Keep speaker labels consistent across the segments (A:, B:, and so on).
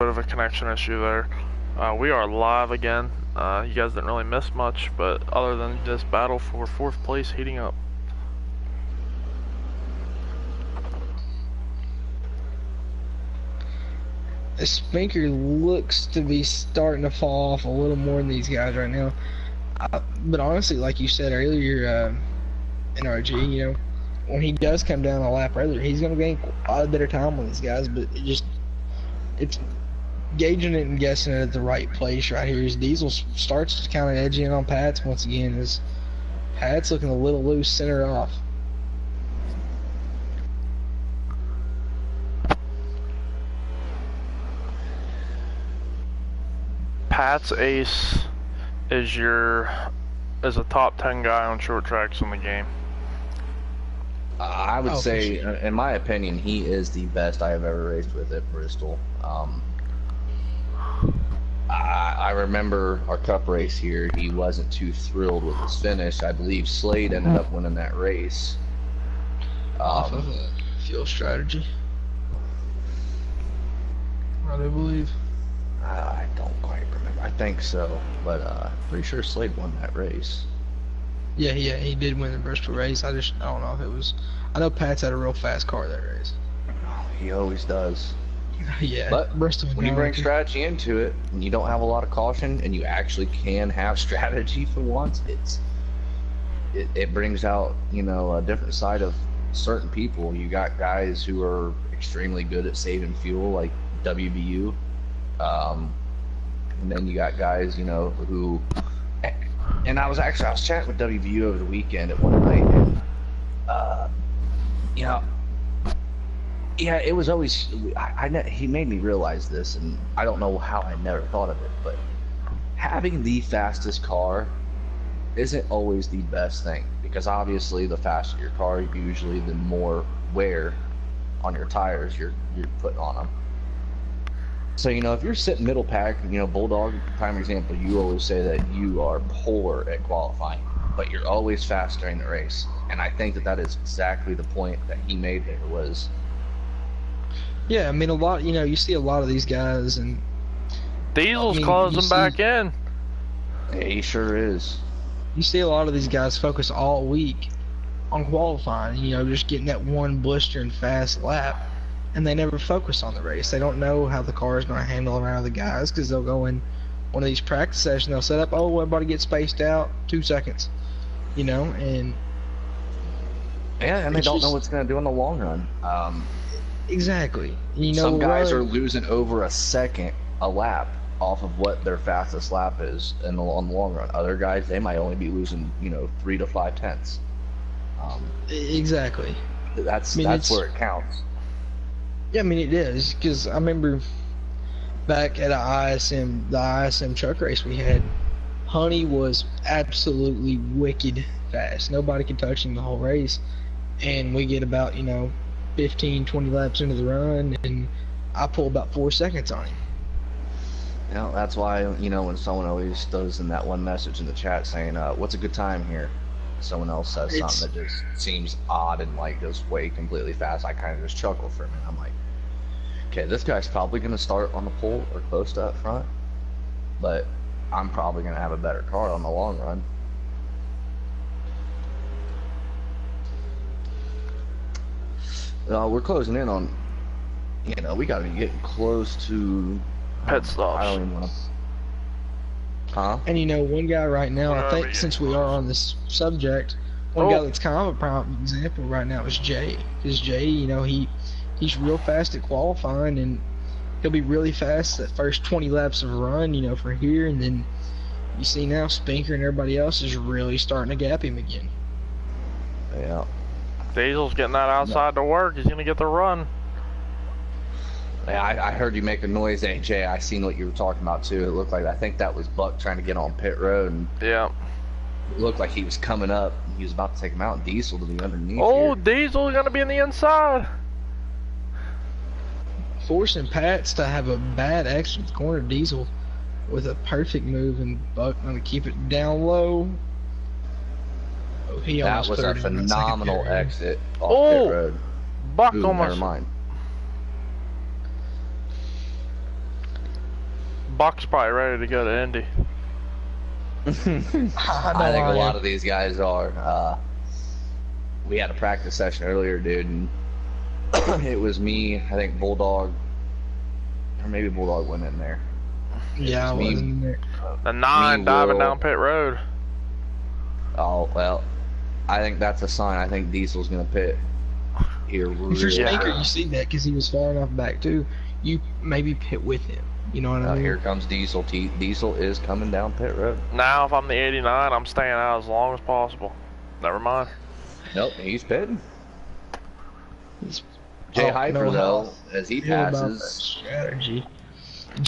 A: bit of a connection issue there. We are live again. You guys didn't really miss much, but other than this battle for 4th place heating up.
B: The Spinker looks to be starting to fall off a little more than these guys right now. But honestly, like you said earlier, NRG, you know, when he does come down a lap earlier, he's going to gain a lot better time on these guys. But it's gauging it and guessing it at the right place right here. As Diesel starts to kind of edge in on Pat's once again, as Pat's looking a little loose, center off.
A: Pat's ace is a top 10 guy on short tracks in the game.
C: I would say, in my opinion, he is the best I have ever raced with at Bristol. I remember our cup race here. He wasn't too thrilled with his finish. I believe Slade ended up winning that race.
B: Off of a fuel strategy, I do believe.
C: I don't quite remember. I think so, but pretty sure Slade won that race.
B: Yeah, he did win the Bristol race. I don't know if it was. I know Pat's had a real fast car that race.
C: Oh, he always does.
B: Yeah,
C: but
B: Bristol.
C: When you bring strategy into it, and you don't have a lot of caution, and you actually can have strategy for once, it brings out, you know, a different side of certain people. You got guys who are extremely good at saving fuel, like WBU. And then you got guys, you know, who, and I was chatting with WVU over the weekend at one night, and you know, yeah, it was always, he made me realize this, and I don't know how I never thought of it, but having the fastest car isn't always the best thing, because obviously the faster your car, usually the more wear on your tires you're putting on them. So, you know, if you're sitting middle pack, you know, Bulldog, prime example, you always say that you are poor at qualifying, but you're always fast during the race. And I think that is exactly the point that he made there was.
B: Yeah, I mean, you see a lot of these guys, and
A: Diesel's closing back in.
C: Yeah, he sure is.
B: You see a lot of these guys focus all week on qualifying, you know, just getting that one blistering fast lap. And they never focus on the race. They don't know how the car is going to handle around the guys, because they'll go in one of these practice sessions, they'll set up, oh, everybody gets spaced out 2 seconds, you know, and
C: yeah, and they don't know what's going to do in the long run.
B: Exactly. You know,
C: some guys are losing over a second a lap off of what their fastest lap is on the long run. Other guys, they might only be losing, you know, 3 to 5 tenths.
B: Exactly.
C: That's where it counts.
B: Yeah, I mean it is, because I remember back at the ISM truck race we had, Honey was absolutely wicked fast. Nobody could touch him the whole race, and we get about, you know, 15, 20 laps into the run, and I pull about 4 seconds on him.
C: You know, that's why, you know, when someone always does in that one message in the chat saying, what's a good time here? Someone else says something that just seems odd and like goes way completely fast, I kind of just chuckle for a minute. I'm like, okay, this guy's probably going to start on the pole or close to up front, but I'm probably going to have a better car on the long run. We're closing in on, you know, we got to be getting close to
A: pit stops.
C: I don't even want to. Huh?
B: And you know, one guy right now, I think, since we are on this subject, one guy that's kind of a prime example right now is Jay. Because Jay, you know, he's real fast at qualifying, and he'll be really fast that first 20 laps of a run, you know, for here, and then you see now Spinker and everybody else is really starting to gap him again.
C: Yeah.
A: Diesel's getting that outside to work. He's going to get the run.
C: Yeah, I heard you make a noise, AJ. I seen what you were talking about too. It looked like, I think that was Buck trying to get on pit road, and
A: yeah,
C: it looked like he was coming up. He was about to take him out, and Diesel to be underneath.
A: Oh,
C: here.
A: Diesel's gonna be in the inside,
B: forcing Pats to have a bad exit with corner. Diesel with a perfect move, and Buck gonna keep it down low. Oh,
C: that was a phenomenal exit off pit road.
A: Buck almost.
C: Never mind.
A: Buck's probably ready to go to Indy.
C: I think a lot of these guys are. We had a practice session earlier, dude, and it was me, I think Bulldog, or maybe Bulldog went in there.
B: Yeah, I wasn't in there.
A: The 9 diving down pit road.
C: Oh, well, I think that's a sign. I think Diesel's going to pit here.
B: If you're Spanker, you see that because he was far enough back, too. You maybe pit with him. You know what I mean?
C: Here comes Diesel. Diesel is coming down pit road.
A: Now, if I'm the 89, I'm staying out as long as possible. Never mind.
C: Nope, he's pitting. Jay Hyper, though, as he passes.
B: Strategy.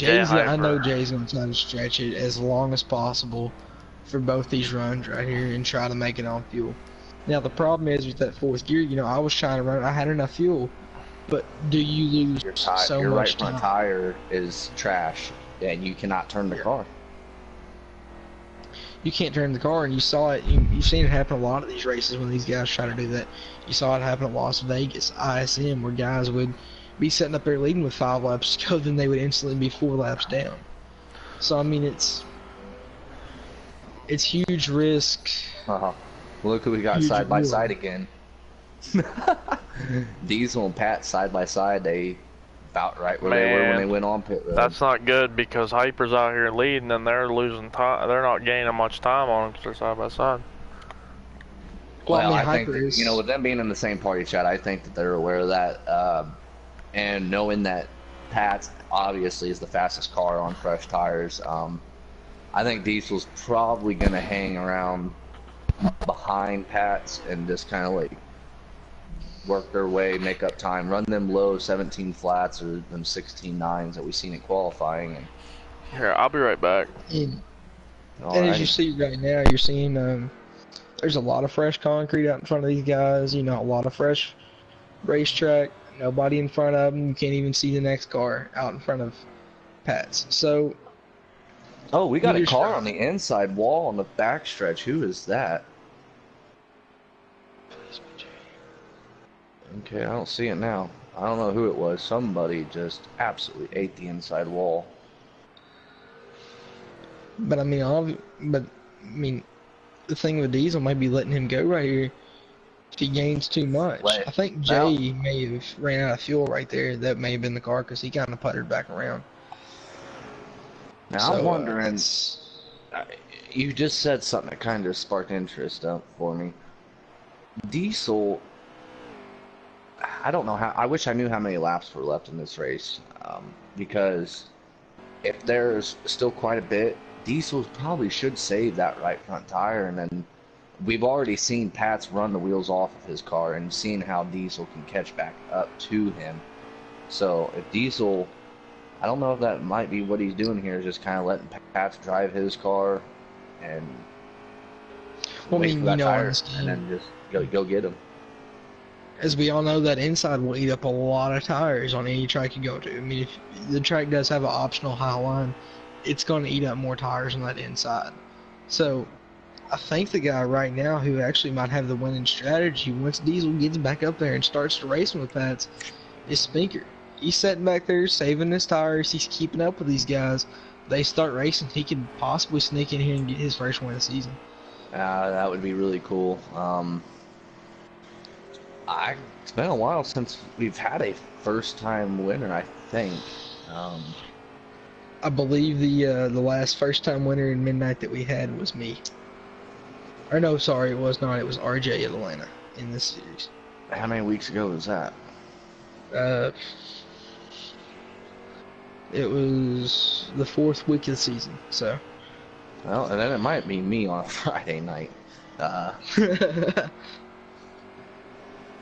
B: I know Jay's going to try to stretch it as long as possible for both these runs right here and try to make it on fuel. Now, the problem is with that fourth gear, you know, I was trying to run it. I had enough fuel. But do you lose so
C: your
B: much
C: right front tire is trash, and you cannot turn the car.
B: You can't turn the car, and you saw it. You've seen it happen a lot of these races when these guys try to do that. You saw it happen at Las Vegas, ISM, where guys would be sitting up there leading with 5 laps to go, then they would instantly be 4 laps down. So I mean, it's huge risk.
C: Look who we got side by side again. Diesel and Pat side by side, they about right where they were when they went on pit road.
A: That's not good because Hyper's out here leading and they're losing time. They're not gaining much time on them because they're side by side.
C: Well, I think that, you know, with them being in the same party chat, I think that they're aware of that, and knowing that Pat's obviously is the fastest car on fresh tires. I think Diesel's probably going to hang around behind Pat's and just kind of like work their way, make up time, run them low 17 flats or them 16 nines that we've seen in qualifying. And
A: here, I'll be right back.
B: And as you see right now, you're seeing there's a lot of fresh concrete out in front of these guys. You know, a lot of fresh racetrack. Nobody in front of them. You can't even see the next car out in front of Pat's. So,
C: oh, we got a car on the inside wall on the backstretch. Who is that? Okay, I don't see it now. I don't know who it was. Somebody just absolutely ate the inside wall.
B: But I mean, the thing with Diesel might be letting him go right here if he gains too much. I think Jay may have ran out of fuel right there. That may have been the car because he kind of puttered back around.
C: Now I'm wondering. You just said something that kind of sparked interest up for me. Diesel. I don't know how. I wish I knew how many laps were left in this race, because if there's still quite a bit, Diesel probably should save that right front tire, and then we've already seen Pat's run the wheels off of his car and seen how Diesel can catch back up to him. So if Diesel, I don't know if that might be what he's doing here, is just kind of letting Pat's drive his car and wait for that tire, and then just go get him.
B: As we all know, that inside will eat up a lot of tires on any track you go to. I mean, if the track does have an optional high line, it's going to eat up more tires on that inside. So, I think the guy right now who actually might have the winning strategy once Diesel gets back up there and starts to racing with Pats is Spinker. He's sitting back there saving his tires. He's keeping up with these guys. They start racing. He could possibly sneak in here and get his first win of the season.
C: That would be really cool. It's been a while since we've had a first-time winner, I think.
B: I believe the last first-time winner in Midnight that we had was me. Or no, sorry, it was not. It was RJ at Atlanta in this series.
C: How many weeks ago was that?
B: It was the 4th week of the season, so.
C: Well, and then it might be me on a Friday night.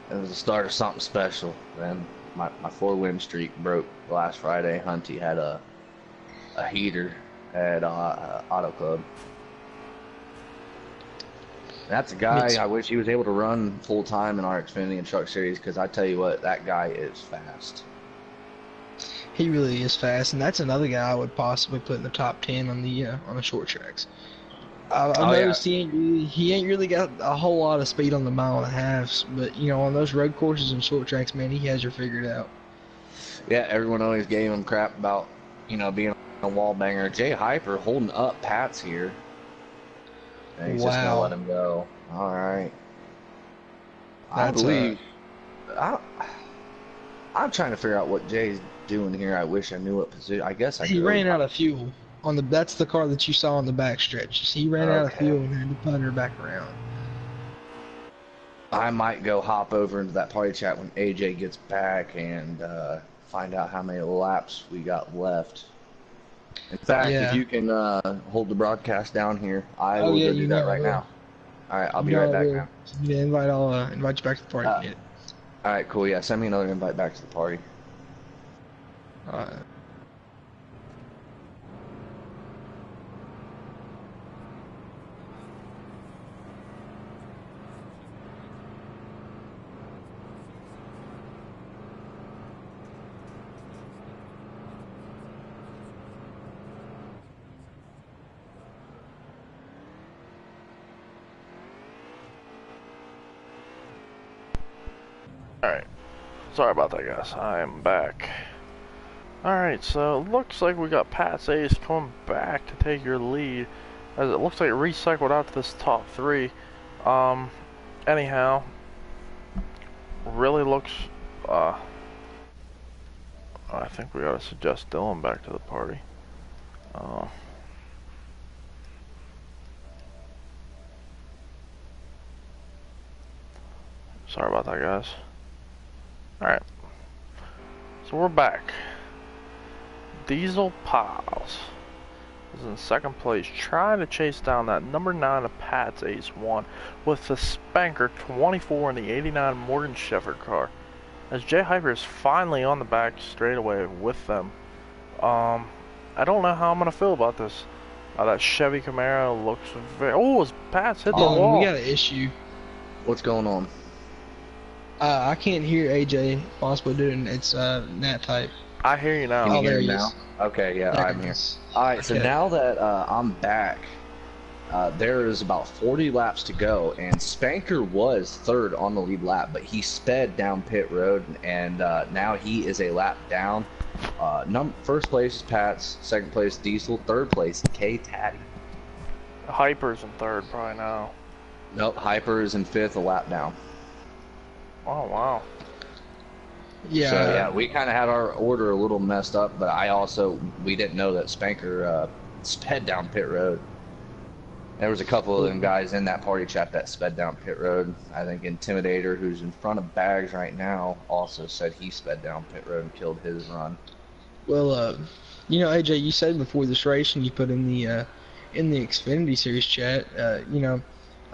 C: It was the start of something special. Then my 4-win streak broke last Friday. Hunty had a heater at Auto Club. That's a guy I wish he was able to run full time in our Xfinity and Truck Series, because I tell you what, that guy is fast.
B: He really is fast, and that's another guy I would possibly put in the top 10 on the short tracks. I've noticed he ain't really got a whole lot of speed on the mile and a half, but you know, on those road courses and short tracks, man, he has her figured out.
C: Yeah, everyone always gave him crap about being a wall banger. Jay Hyper holding up Pat's here. And he's just gonna let him go. All right. I believe. I'm trying to figure out what Jay's doing here. I wish I knew what position. I guess
B: He ran out of fuel on the. That's the car that you saw on the back stretch. He ran out of fuel and had to put her back around.
C: I might go hop over into that party chat when AJ gets back and find out how many laps we got left. In fact, if you can hold the broadcast down here, I will go do that right now. All right, I'll be right back now.
B: Yeah, I'll invite you back to the party.
C: All right, cool. Yeah, send me another invite back to the party.
B: All right.
A: Alright, sorry about that, guys. I am back. Alright, so it looks like we got Pat's Ace coming back to take your lead, as it looks like it recycled out to this top 3. Anyhow, really looks, I think we gotta suggest Dylan back to the party. Sorry about that, guys. Alright, so we're back. Diesel Piles is in second place, trying to chase down that number 9 of Pat's Ace 1 with the Spanker 24 in the 89 Morgan Shepherd car. As Jay Hyper is finally on the back straightaway with them. I don't know how I'm gonna feel about this. That Chevy Camaro looks very. Oh, his Pat's hit the wall.
B: We got an issue.
C: What's going on?
B: I can't hear AJ possibly doing its nat type.
A: I hear you now.
C: Can you hear me now? Okay, yeah, I'm here. Alright, so now that I'm back, there is about 40 laps to go, and Spanker was third on the lead lap, but he sped down pit road, and now he is a lap down. First place is Pat's, second place Diesel, third place K Taddy.
A: Hyper's in third probably now.
C: Nope, Hyper is in fifth, a lap down.
A: Oh wow.
B: Yeah.
C: So yeah, we kind of had our order a little messed up, but we didn't know that Spanker sped down pit road. There was a couple of them guys in that party chat that sped down pit road. I think Intimidator, who's in front of Bags right now, also said he sped down pit road and killed his run.
B: Well, AJ, you said before this race, and you put in the Xfinity Series chat,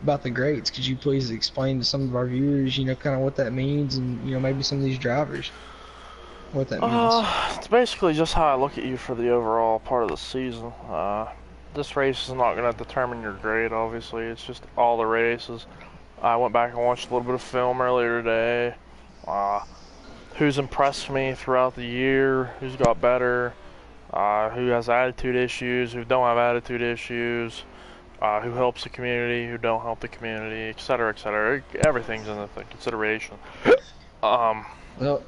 B: about the grades. Could you please explain to some of our viewers, kind of what that means, and maybe some of these drivers, what that means?
A: It's basically just how I look at you for the overall part of the season. This race is not going to determine your grade, obviously. It's just all the races. I went back and watched a little bit of film earlier today. Who's impressed me throughout the year, who's got better, who has attitude issues, who don't have attitude issues, who helps the community, who don't help the community, etc., etc. Everything's in the consideration.
C: Well,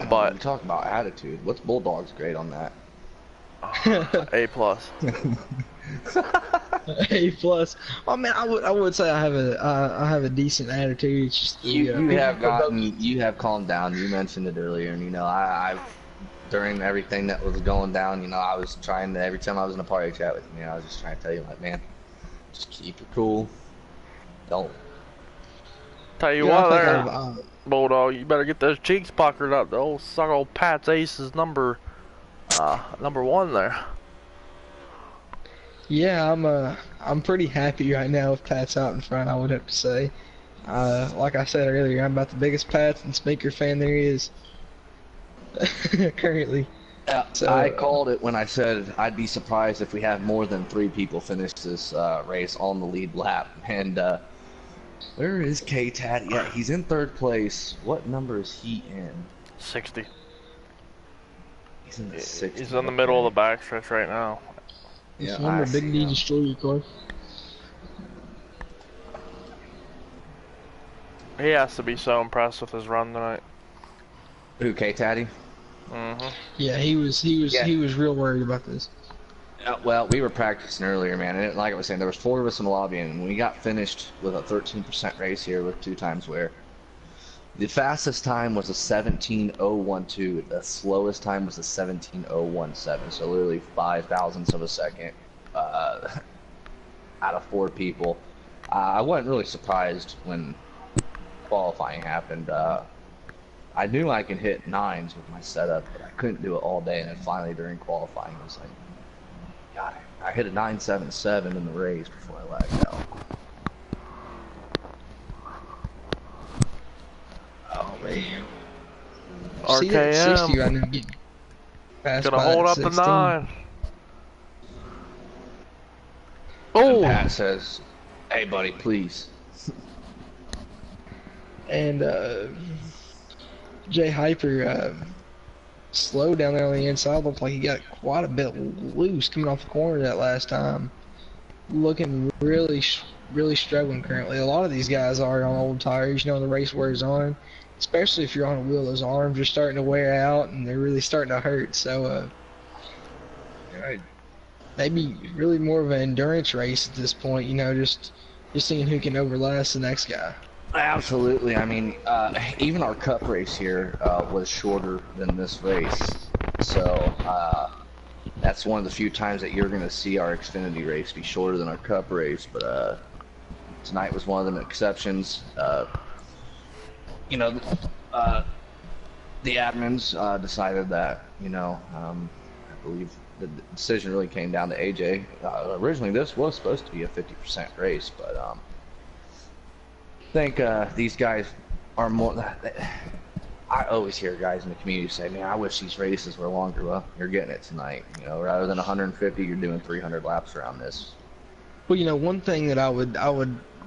A: but
C: we talk about attitude. What's Bulldog's grade on that?
A: A+.
B: A+. Oh man, I would say I have a decent attitude. It's just,
C: you have calmed down. You mentioned it earlier, and I've during everything that was going down, I was trying to, every time I was in a party chat with you, I was just trying to tell you, like, man, just keep it cool. Don't.
A: Tell you what, there, Bulldog, you better get those cheeks puckered up. The old Pat's Ace is number 1 there.
B: Yeah, I'm pretty happy right now with Pat's out in front, I would have to say. Like I said earlier, I'm about the biggest Pat's and Speaker fan there is. Currently.
C: So, I called it when I said I'd be surprised if we have more than 3 people finish this race on the lead lap. And where is K Taddy? Yeah, he's in third place. What number is he in?
A: 60.
C: He's in the 60.
A: He's in the middle of the backstretch right now.
B: Yeah, number Big D Destroyer car.
A: He has to be so impressed with his run tonight.
C: Who, K Taddy?
A: Mm-hmm.
B: Yeah,
C: Yeah.
B: he was real worried about this.
C: Well, we were practicing earlier, man, and like I was saying, there was 4 of us in the lobby, and we got finished with a 13% race here with 2 times wear. The fastest time was a 17:012. The slowest time was a 17:017. So literally 5 thousandths of a second out of 4 people. I wasn't really surprised when qualifying happened. I knew I could hit 9s with my setup, but I couldn't do it all day. And then finally during qualifying, I was like, God, I hit a 977 in the race before I lagged out.
B: Oh man. See that 60 right now getting passed
A: Gonna
B: by
A: hold
B: that
A: up the
B: 16.
A: 9.
C: And
A: Oh,
C: Pat says, "Hey, buddy, please."
B: And Jay Hyper slowed down there on the inside. Looked like he got quite a bit loose coming off the corner that last time. Looking really, really struggling currently. A lot of these guys are on old tires. You know, the race wears on. Especially if you're on a wheel, those arms are starting to wear out and they're really starting to hurt. So, maybe really more of an endurance race at this point. You know, just seeing who can overlast the next guy.
C: Absolutely. I mean, even our cup race here was shorter than this race. So that's one of the few times that you're going to see our Xfinity race be shorter than our cup race. But tonight was one of them exceptions. You know, the admins decided that, you know, I believe the decision really came down to AJ. Originally, this was supposed to be a 50% race, but I think these guys are more. I always hear guys in the community say, "Man, I wish these races were longer." Well, you're getting it tonight. You know, rather than 150, you're doing 300 laps around this.
B: Well, you know, one thing that I would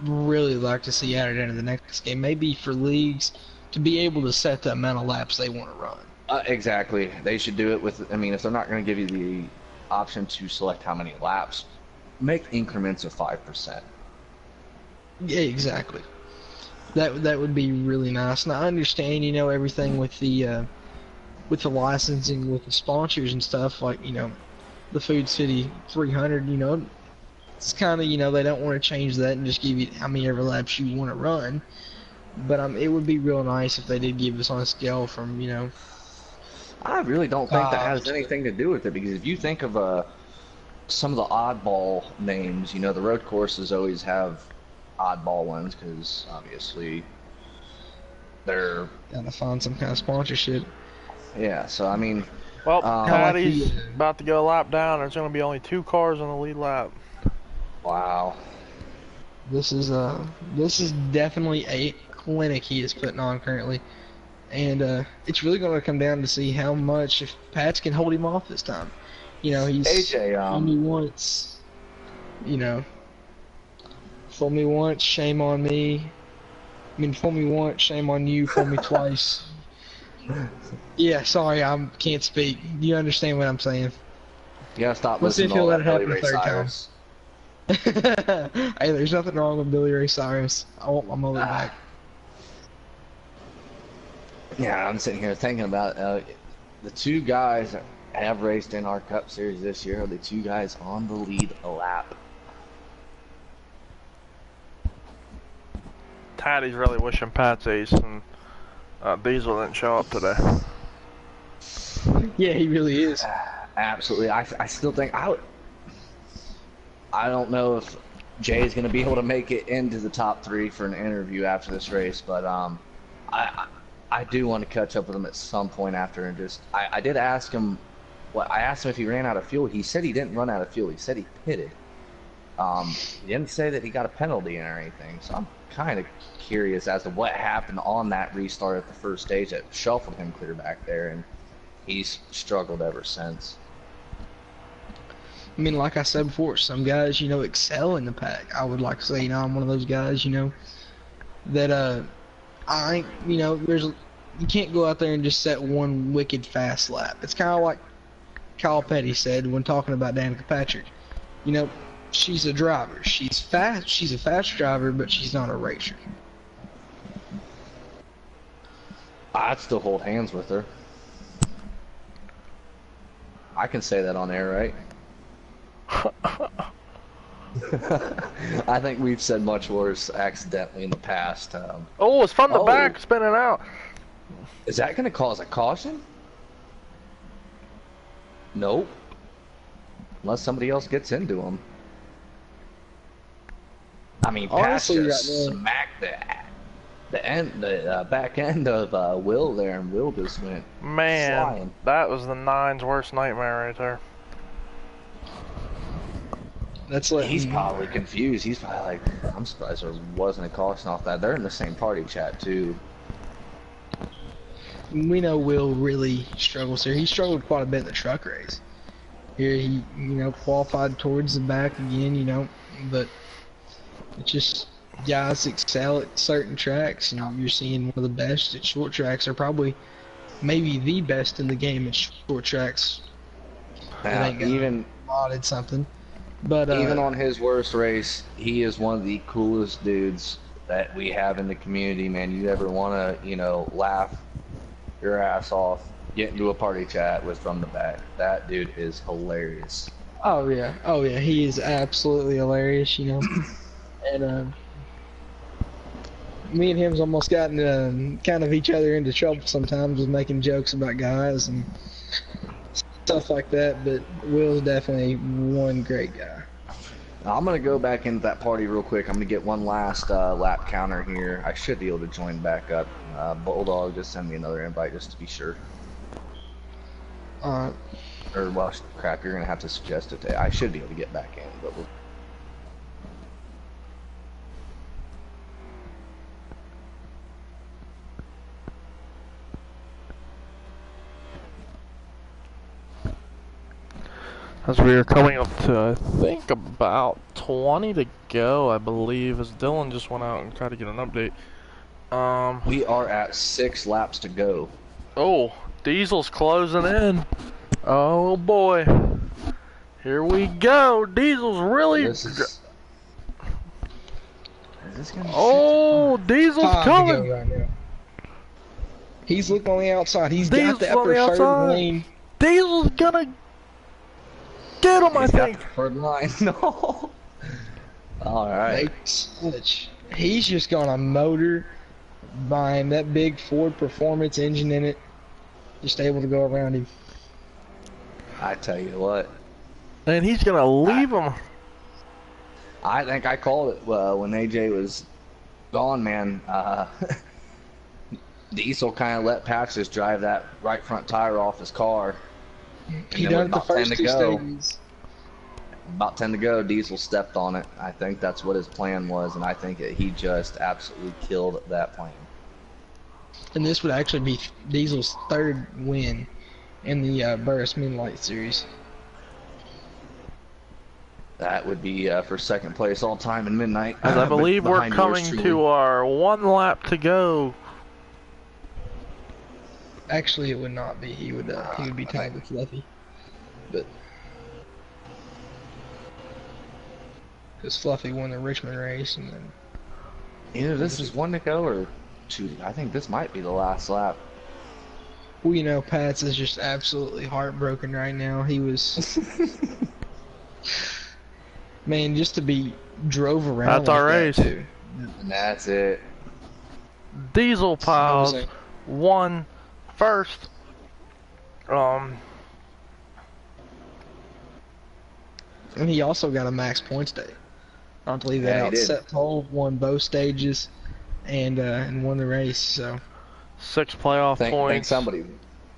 B: really like to see added into the next game, maybe for leagues, to be able to set the amount of laps they want to run.
C: Exactly. They should do it with. I mean, if they're not going to give you the option to select how many laps, make increments of 5%.
B: Yeah, exactly. That would be really nice. And I understand, you know, everything with the licensing, with the sponsors and stuff, like, you know, the Food City 300, you know, it's kind of, you know, they don't want to change that and just give you how many ever laps you want to run. But it would be real nice if they did give us on a scale from, you know.
C: I really don't think that has anything to do with it, because if you think of some of the oddball names, you know, the road courses always have oddball ones because obviously they're
B: Gotta find some kind of sponsorship.
C: yeah. So I mean,
A: well, Patty's
B: like
A: about to go a lap down. There's going to be only 2 cars on the lead lap.
C: wow.
B: This is definitely a clinic he is putting on currently, and it's really going to come down to see how much if Pats can hold him off this time. You know, he's
C: AJ,
B: fooled me once. You know, fool me once, shame on me. I mean, fool me once, shame on you. Fool me twice. Yeah, sorry, I can't speak. Do you understand what I'm saying?
C: You gotta stop
B: Let's see
C: listening
B: if
C: to all
B: he'll
C: that
B: let it
C: Billy
B: happen
C: Ray
B: a third time.
C: Cyrus.
B: Hey, there's nothing wrong with Billy Ray Cyrus. I want my mullet back.
C: Yeah, I'm sitting here thinking about the 2 guys that have raced in our Cup Series this year are the 2 guys on the lead a lap.
A: Patty's really wishing Pat's ace and Diesel didn't show up today.
B: Yeah, he really is.
C: Absolutely. I still think I don't know if Jay's going to be able to make it into the top 3 for an interview after this race, but I do want to catch up with him at some point after, and just I did ask him. Well, I asked him if he ran out of fuel. He said he didn't run out of fuel. He said he pitted. He didn't say that he got a penalty or anything, so I'm kind of curious as to what happened on that restart at the first stage that shuffled him clear back there, and he's struggled ever since.
B: I mean, like I said before, some guys, you know, excel in the pack. I would like to say, you know, I'm one of those guys, you know, that you know, you can't go out there and just set one wicked fast lap. It's kind of like Kyle Petty said when talking about Danica Patrick. You know, she's a driver. She's fast. She's a fast driver, but she's not a racer.
C: I'd still hold hands with her. I can say that on air, right? I think we've said much worse accidentally in the past.
A: Oh, it's from the
C: Oh.
A: back, spinning out.
C: Is that going to cause a caution? Nope. Unless somebody else gets into him. I mean, Pat's
B: Honestly,
C: just
B: right now,
C: smacked the back end of Will there, and Will just went
A: Man,
C: flying.
A: that was the 9's worst nightmare right there.
B: that's like
C: He's probably confused. He's probably like, I'm surprised there wasn't a caution off that. They're in the same party chat too.
B: we know Will really struggles here. He struggled quite a bit in the truck race. Here he, qualified towards the back again, but it's just guys excel at certain tracks, and you're seeing one of the best at short tracks, or probably maybe the best in the game at short tracks.
C: Now, even
B: Modded something, but
C: even on his worst race, he is one of the coolest dudes that we have in the community, man. You ever want to, laugh your ass off, get into a party chat with from the back. That dude is hilarious.
B: oh yeah, he is absolutely hilarious, and me and him's almost gotten kind of each other into trouble sometimes with making jokes about guys and stuff like that, but Will's definitely one great guy.
C: I'm going to go back into that party real quick. I'm going to get one last lap counter here. I should be able to join back up. Bulldog, just send me another invite just to be sure.
B: Alright.
C: Or, well, crap, you're going to have to suggest it. I should be able to get back in, but we'll...
A: As we are coming up to, I think, about 20 to go, I believe, as Dylan just went out and tried to get an update.
C: We are at 6 laps to go.
A: Oh, Diesel's closing in. Oh boy. Here we go. Diesel's really...
C: Is this gonna
A: Oh, Diesel's
B: Time to go
A: coming.
B: right now. He's looking on the outside. He's
A: Diesel's
B: got the
A: on
B: upper
A: the
B: third
A: outside.
B: lane.
A: Diesel's gonna get him, I
C: He's got
A: think.
C: the third line. No. All right.
B: He's just got a motor behind that big Ford Performance engine in it, just able to go around him.
C: I tell you what.
A: And he's gonna leave him.
C: I think I called it when AJ was gone, man. Diesel kind of let Patch just drive that right front tire off his car.
B: He
C: then
B: done
C: with
B: it the
C: about 10
B: first
C: to
B: two
C: go.
B: stages.
C: About 10 to go, Diesel stepped on it. I think that's what his plan was, and I think that he just absolutely killed that plan.
B: And this would actually be Diesel's third win in the Burris Midlight Series.
C: That would be for second place all time in Midnight.
A: As I believe we're
C: Behind yours
A: coming
C: truly.
A: to our 1 lap to go.
B: Actually, it would not be. He would be tied with Fluffy, but because Fluffy won the Richmond race, and then
C: Either this is 1 to go or 2. I think this might be the last lap.
B: well, Pats is just absolutely heartbroken right now. He was, man, just to be drove around.
A: That's our
B: like that,
A: race.
B: too.
C: And that's it.
A: Diesel piles
B: Amazing.
A: won first.
B: And he also got a max points day. I don't believe that
C: Yeah, he
B: out.
C: did.
B: Set pole, won both stages, and won the race. So
A: 6 playoff
C: Thank
A: points.
C: somebody.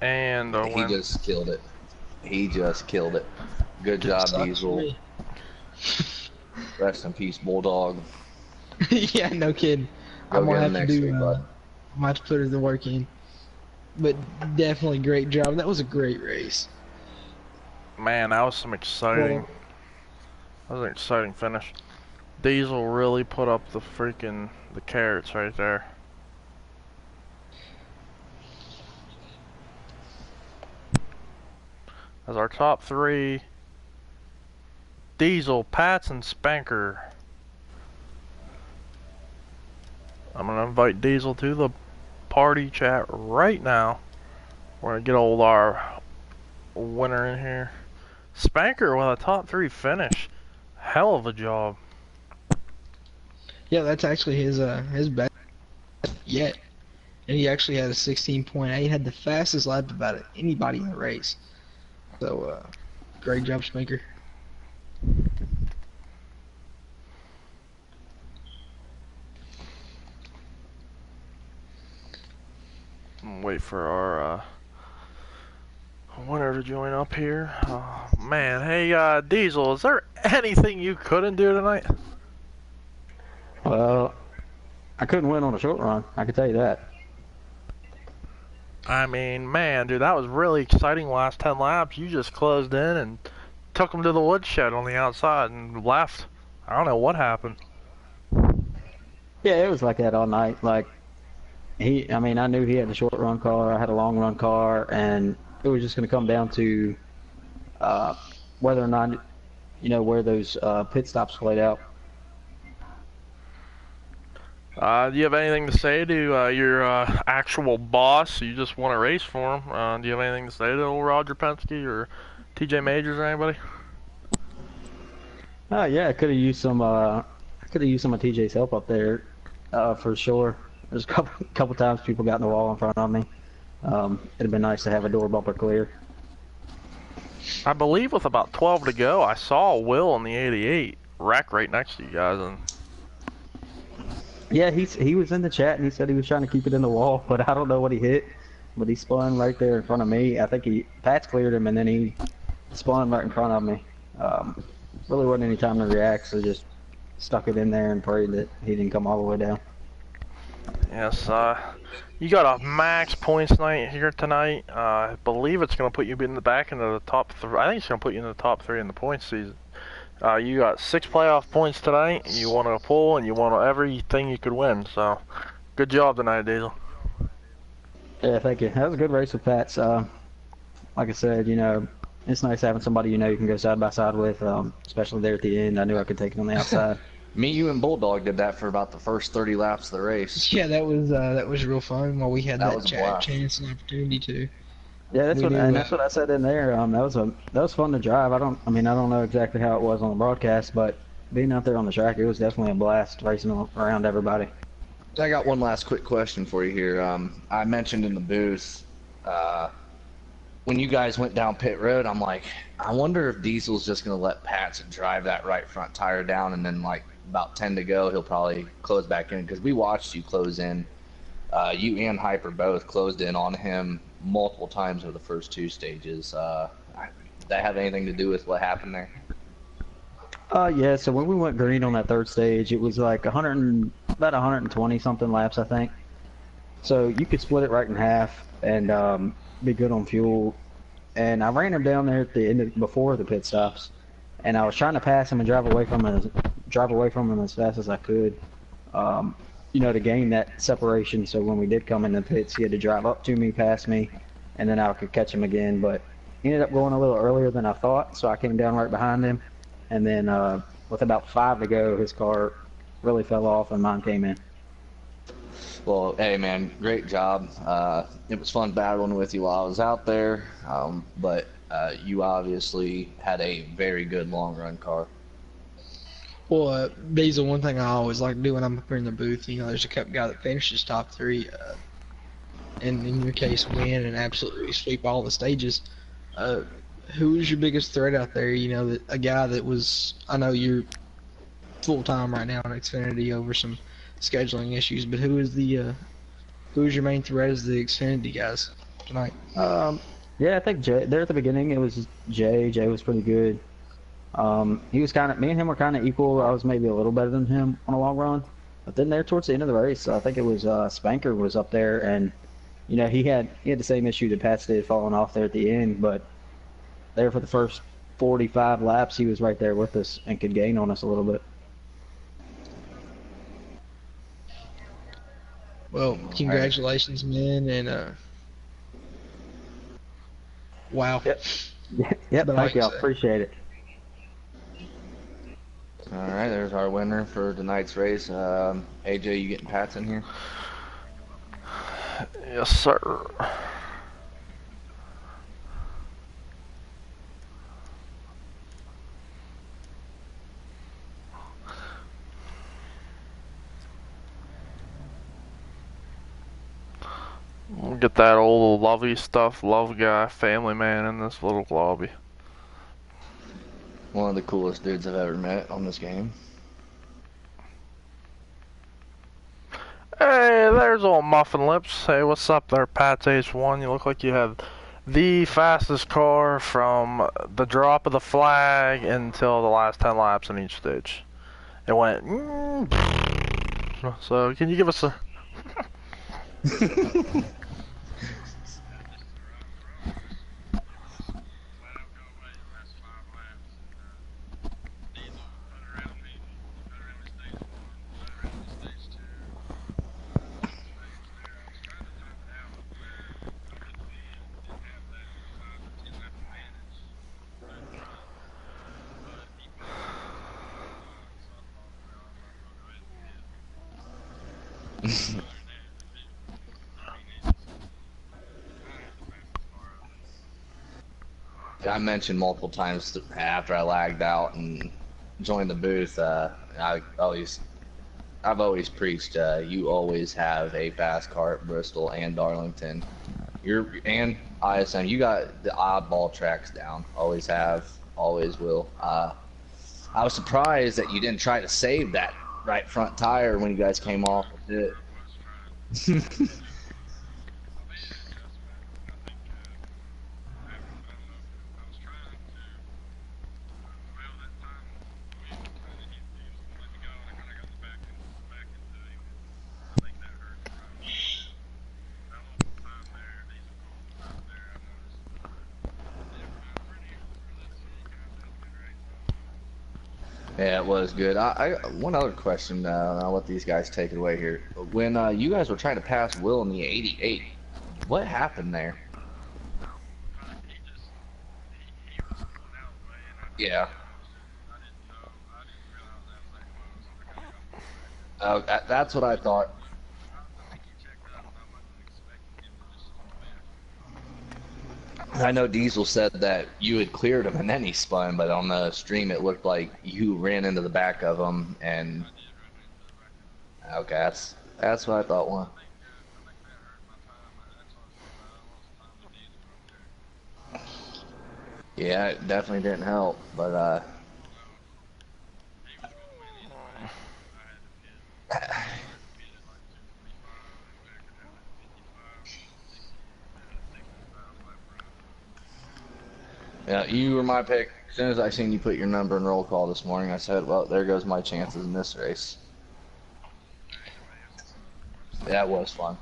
A: And a
C: He
A: win.
C: just killed it. He just killed it. Good job,
B: sucks for
C: Diesel.
B: me.
C: Rest in peace, Bulldog.
B: Yeah, no kidding.
C: Go
B: I'm gonna
C: get him
B: have to
C: next
B: do.
C: week, bud.
B: I'm gonna have to put the work in. But definitely great job. That was a great race.
A: Man, that was some exciting. That was an exciting finish. Diesel really put up the carrots right there. As our top 3, Diesel, Pats, and Spanker. I'm gonna invite Diesel to the party chat right now. We're gonna get our winner in here. Spanker with a top 3 finish. Hell of a job.
B: Yeah, that's actually his best yet. And he actually had a 16.8. He had the fastest lap about it, anybody in the race. So, great job, Spanker.
A: Wait for our winner to join up here. Oh, man, hey Diesel, is there anything you couldn't do tonight?
D: Well, I couldn't win on a short run, I can tell you that.
A: I mean, man, dude, that was really exciting last 10 laps. You just closed in and took him to the woodshed on the outside and left. I don't know what happened.
D: Yeah, it was like that all night. Like, I mean, I knew he had a short run car, I had a long run car, and it was just going to come down to whether or not, where those pit stops played out.
A: Do you have anything to say to your actual boss? You just won a race for him. Do you have anything to say to old Roger Penske or TJ Majors or anybody?
D: Yeah, I could have used some. I could have used some of TJ's help up there, for sure. There's a couple times people got in the wall in front of me. It'd have been nice to have a door bumper clear.
A: I believe with about 12 to go, I saw Will in the 88 wreck right next to you guys, and
D: Yeah, he was in the chat and he said he was trying to keep it in the wall, but I don't know what he hit. But he spun right there in front of me. I think Pat's cleared him and then he spun right in front of me. Really wasn't any time to react, so just stuck it in there and prayed that he didn't come all the way down.
A: yes, you got a max points night here tonight. I believe it's going to put you in the back into the top 3. I think it's going to put you in the top 3 in the points season. You got 6 playoff points tonight. You won a pull and you won everything you could win. So, good job tonight, Diesel.
D: Yeah, thank you. That was a good race with Pat's. Like I said, it's nice having somebody you can go side by side with, especially there at the end. I knew I could take it on the outside.
C: Me, you, and Bulldog did that for about the first 30 laps of the race.
B: Yeah, that was real fun while we had that
C: blast.
B: chance and opportunity to.
D: Yeah, that's what I said in there. That was fun to drive. I don't know exactly how it was on the broadcast, but being out there on the track, it was definitely a blast racing around everybody.
C: I got one last quick question for you here. I mentioned in the booth, when you guys went down pit road, I'm like, I wonder if Diesel's just going to let Pats drive that right front tire down, and then like about 10 to go, he'll probably close back in, because we watched you close in. You and Hyper both closed in on him multiple times over the first 2 stages. Did that have anything to do with what happened there?
D: Yeah, so when we went green on that 3rd stage, it was like about 120 something laps, I think. So you could split it right in half and be good on fuel. And I ran him down there at the end before the pit stops, and I was trying to pass him and drive away from him as fast as I could. To gain that separation, so when we did come in the pits, he had to drive up to me, pass me, and then I could catch him again. But he ended up going a little earlier than I thought, so I came down right behind him, and then with about 5 to go, his car really fell off and mine came in.
C: Well, hey man, great job. It was fun battling with you while I was out there, but you obviously had a very good long run car.
B: Well, Diesel, one thing I always like to do when I'm up here in the booth, there's a couple guy that finishes top 3, and in your case, win and absolutely sweep all the stages. Who's your biggest threat out there? A guy that was, I know you're full time right now on Xfinity over some scheduling issues, but who's your main threat as the Xfinity guys tonight?
D: Yeah, I think Jay, there at the beginning it was Jay. Jay was pretty good. He was me and him were kind of equal. I was maybe a little better than him on a long run. But then there towards the end of the race, I think it was Spanker was up there, and he had the same issue that Pats did, falling off there at the end. But there for the first 45 laps, he was right there with us and could gain on us a little bit.
B: Well, congratulations, man, and wow.
D: Yep. Yep. Thank you. I appreciate it.
C: All right, there's our winner for tonight's race. AJ, you getting Pats in here?
A: Yes, sir. Get that old lovey stuff, love guy, family man in this little lobby.
C: One of the coolest dudes I've ever met on this game.
A: Hey, there's old Muffin Lips. Hey, what's up there, Pat's H1? You look like you have the fastest car from the drop of the flag until the last 10 laps in each stage. It went. So, can you give us a.
C: I mentioned multiple times after I lagged out and joined the booth. I've always preached. You always have a fast car at Bristol and Darlington. And ISM. You got the oddball tracks down. Always have. Always will. I was surprised that you didn't try to save that right front tire when you guys came off with it. Yeah, it was good. One other question, I'll let these guys take it away here. When you guys were trying to pass Will in the 88, what happened there? Yeah. That's what I thought. I know Diesel said that you had cleared him and then he spun, but on the stream it looked like you ran into the back of him and... Okay, that's what I thought one. Yeah, it definitely didn't help, but yeah, you were my pick. As soon as I seen you put your number in roll call this morning, I said, well, there goes my chances in this race. That was fun.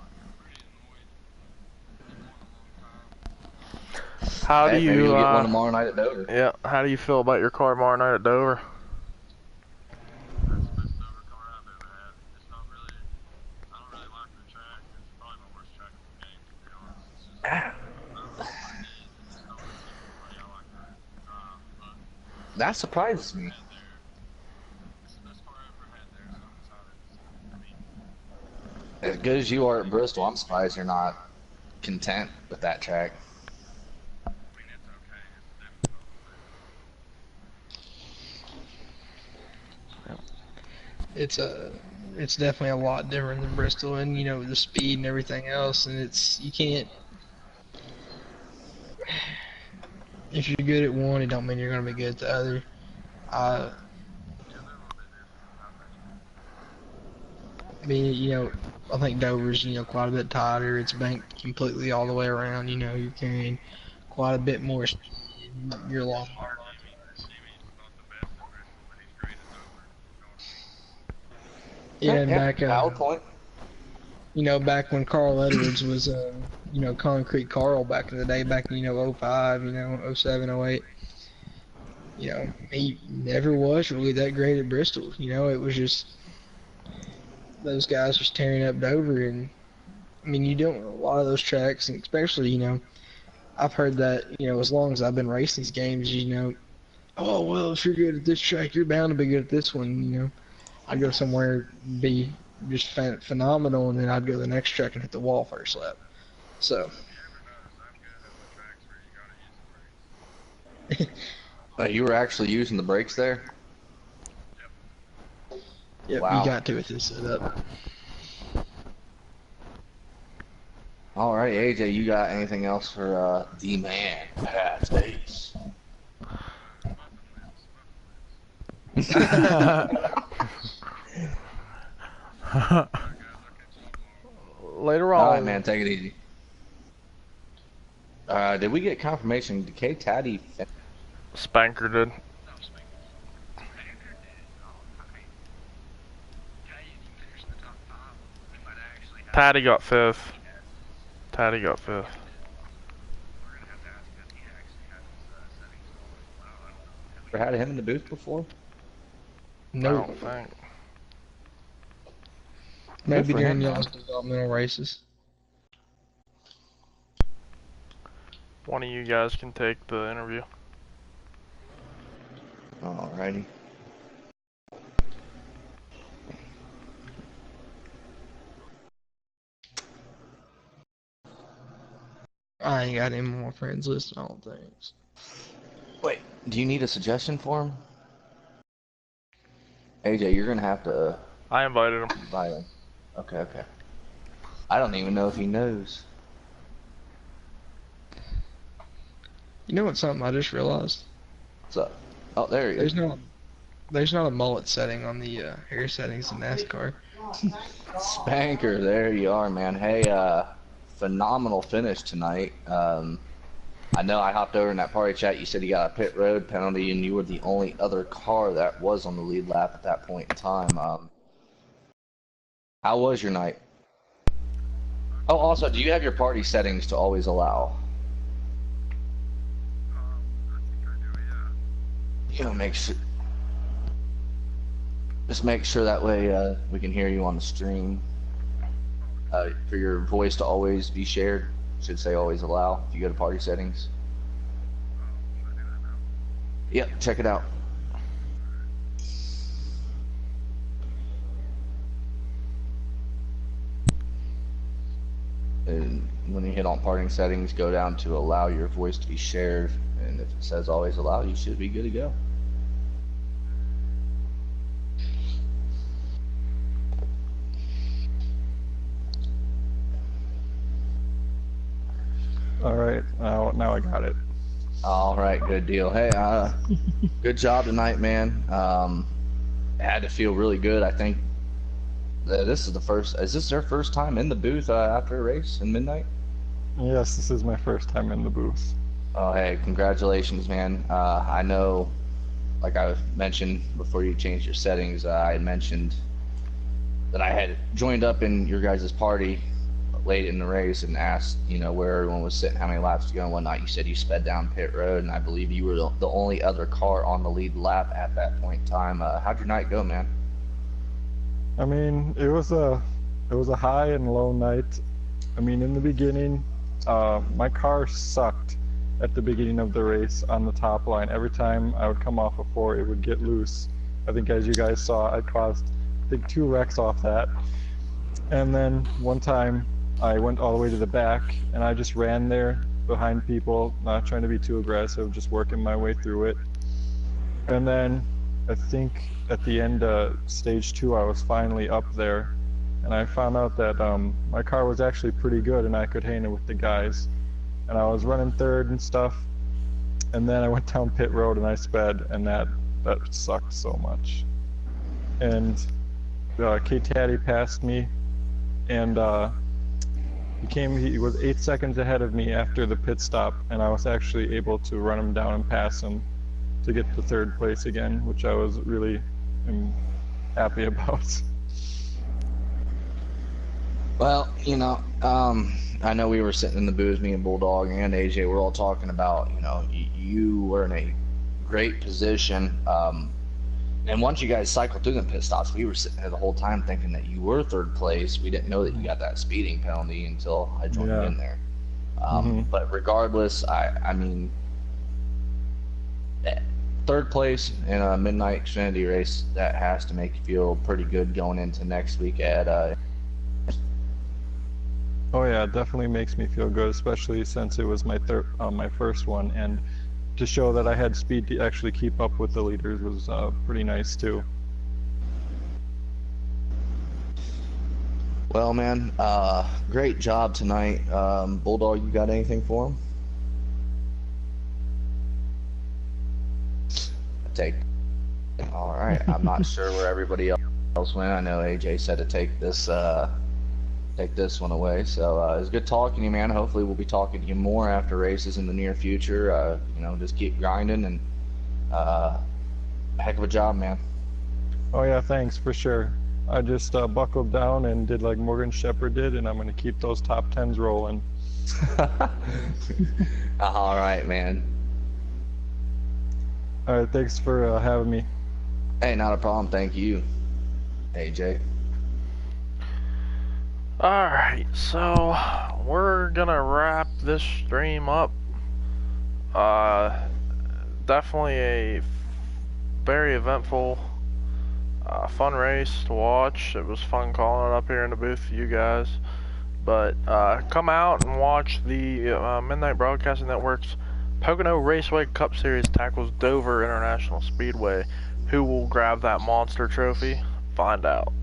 A: How do you,
C: maybe you'll get one tomorrow night at Dover.
A: Yeah, how do you feel about your car tomorrow night at Dover?
C: That surprises me. As good as you are at Bristol, I'm surprised you're not content with that track.
B: It's definitely a lot different than Bristol, and you know the speed and everything else, and you can't. If you're good at one, it don't mean you're gonna be good at the other. I mean, you know, I think Dover's, you know, quite a bit tighter. It's banked completely all the way around. You know, you're carrying quite a bit more speed. You're a lot harder. Yeah, and back,
C: point.
B: you know, back when Carl Edwards was, you know, Concrete Carl back in the day, back in, you know, 05, you know, 07, 08, you know, he never was really that great at Bristol. You know, it was just those guys just tearing up Dover. And, I mean, you don't, a lot of those tracks, and especially, you know, I've heard that, you know, as long as I've been racing these games, you know, oh, well, if you're good at this track, you're bound to be good at this one, you know. I'd go somewhere, be just phenomenal, and then I'd go to the next track and hit the wall first lap. So.
C: You were actually using the brakes there?
B: Yep,
C: wow.
B: You got to with this setup.
C: All right, AJ, you got anything else for the man, Pat Ace?
A: Later
C: All
A: on.
C: right, man, take it easy. Did we get confirmation? Did K Taddy finish?
A: Spanker did. Taddy got 5th. Taddy got 5th.
C: Ever had him in the booth before?
A: I
B: No,
A: don't think.
B: maybe
C: for
B: during
C: him,
B: y'all's
C: man.
B: developmental races.
A: One of you guys can take the interview.
C: Alrighty.
B: I ain't got any more friends listed, I don't think.
C: Wait, do you need a suggestion for him? AJ, you're gonna have to
A: I invited him.
C: invite him. Okay, okay. I don't even know if he knows.
B: You know what's something I just realized?
C: What's up? Oh, there he is.
B: There's not a mullet setting on the hair settings in NASCAR.
C: Spanker, there you are, man. Hey, phenomenal finish tonight. I know I hopped over in that party chat. You said you got a pit road penalty, and you were the only other car that was on the lead lap at that point in time. How was your night? Oh, also, do you have your party settings to always allow? You know, just make sure that way we can hear you on the stream. For your voice to always be shared, should say always allow if you go to party settings. Yep, check it out. And when you hit on party settings, go down to allow your voice to be shared, and if it says always allow, you should be good to go.
E: All right, now I got it.
C: All right, good deal. Hey, good job tonight, man. It had to feel really good. I think this is the first. Is this their first time in the booth after a race in midnight?
E: Yes, this is my first time in the booth.
C: Oh, hey, congratulations, man. I know, like I mentioned before you changed your settings, I had mentioned that I had joined up in your guys' party late in the race and asked, you know, where everyone was sitting, how many laps to go and whatnot. You said you sped down pit road, and I believe you were the only other car on the lead lap at that point in time. How'd your night go, man?
E: I mean, it was a high and low night. I mean, in the beginning, my car sucked at the beginning of the race on the top line. Every time I would come off a 4, it would get loose. I think, as you guys saw, I caused, I think, 2 wrecks off that. And then one time I went all the way to the back, and I just ran there behind people, not trying to be too aggressive, just working my way through it. And then I think at the end of stage 2, I was finally up there, and I found out that my car was actually pretty good, and I could hang it with the guys. And I was running third and stuff, and then I went down pit road and I sped, and that sucked so much. And K-Taddy passed me, and he was 8 seconds ahead of me after the pit stop, and I was actually able to run him down and pass him to get to 3rd place again, which I was really happy about.
C: Well, you know, I know we were sitting in the booth, me and Bulldog and AJ, we're all talking about, you know, you were in a great position. And once you guys cycled through the pit stops, we were sitting there the whole time thinking that you were 3rd place. We didn't know that you got that speeding penalty until I joined you in there. But regardless, I mean, 3rd place in a midnight Xfinity race, that has to make you feel pretty good going into next week at
E: Oh yeah, it definitely makes me feel good, especially since it was my my first one, and to show that I had speed to actually keep up with the leaders was pretty nice too.
C: Well, man, great job tonight. Bulldog, you got anything for him? Take. All right. I'm not sure where everybody else went. I know AJ said to take this one away. So it was good talking to you, man. Hopefully we'll be talking to you more after races in the near future. You know, just keep grinding and heck of a job, man.
E: Oh yeah, thanks for sure. I just buckled down and did like Morgan Shepherd did, and I'm gonna keep those top 10s rolling.
C: All right, man.
E: All right, thanks for having me.
C: Hey, not a problem. Thank you, AJ.
A: Alright, so we're gonna wrap this stream up. Definitely a very eventful, fun race to watch. It was fun calling it up here in the booth for you guys. But come out and watch the Midnight Broadcasting Network's Pocono Raceway Cup Series tackles Dover International Speedway. Who will grab that monster trophy? Find out.